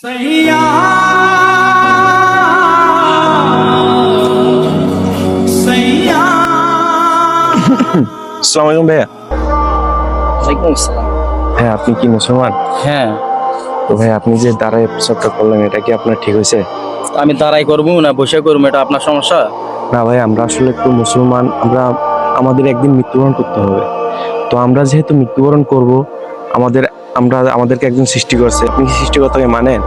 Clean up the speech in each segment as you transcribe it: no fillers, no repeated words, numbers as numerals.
আসসালামু আলাইকুম ভাইয়া। ওয়ালাইকুম আসসালাম। হ্যাঁ, আপনি কি মুসলমান? হ্যাঁ, তো ভাই আপনি যে দাঁড়ায় প্রস্রাবটা করলেন, এটা কি আপনার ঠিক হয়েছে? আমি দাঁড়াই করবো না বসে করবো, এটা আপনার সমস্যা? না ভাই, আমরা আসলে একটু মুসলমান, আমাদের একদিন মৃত্যুবরণ করতে হবে। তো আমরা যেহেতু মৃত্যুবরণ করব, আমাদেরকে একজন সৃষ্টি করছে। আপনি কি সৃষ্টিকর্তাকে মানেন?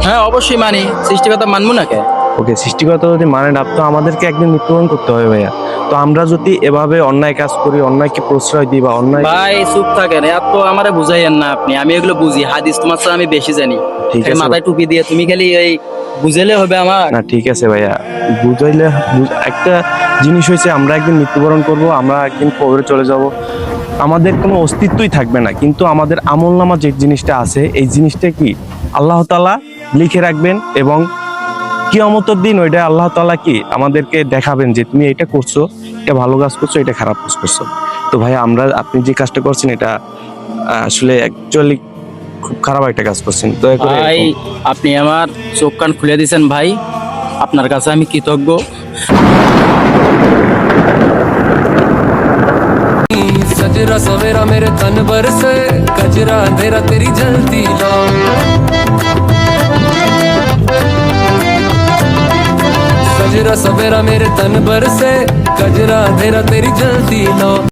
হ্যাঁ, অবশ্যই মানি। সৃষ্টিকর্তা মানবো না কে? ওকে, সৃষ্টিকর্তা যদি মানেন, তো আমাদেরকে একদিন মৃত্যুবরণ করতে হবে ভাইয়া। তো আমরা যদি এভাবে অন্যায় কাজ করি, অন্যায়কে প্রশ্রয় দিই বা অন্যায়... ভাই চুপ থাকেন, এত আমারে বুঝাইয়েন না আপনি। আমি এগুলো বুঝি, হাদিস তোমার চেয়ে আমি বেশি জানি। ঠিক খালি আছে। মাথায় টুপি দিয়ে তুমি খালি এই বুঝাইলে হবে আমার? না ঠিক আছে ভাইয়া, বুঝাইলে একটা জিনিস হয়েছে, আমরা একদিন মৃত্যুবরণ করব, আমরা একদিন কবরে চলে যাব, আমাদের কোনো অস্তিত্বই থাকবে না। কিন্তু আমাদের আমলনামা যে জিনিসটা আছে, এই জিনিসটা কি আল্লাহ তাআলা লিখে রাখবেন, এবং কিয়ামতের দিন ওইটা আল্লাহ তাআলা কি আমাদেরকে দেখাবেন যে তুমি এটা করছো, এটা ভালো কাজ করছো, এটা খারাপ কাজ করছো। তো ভাই আপনি যে কাজটা করছেন, এটা আসলে অ্যাকচুয়ালি খুব খারাপ একটা কাজ করছেন। দয়া করে ভাই আপনি আমার চোখ কান খুলে দিয়েছেন ভাই, আপনার কাছে আমি কৃতজ্ঞ। सजरा सवेरा मेरे तन पर से कजरा अंधेरा तेरी जलती लो सजरा सवेरा मेरे तन पर से कजरा अंधेरा तेरी जलती लो।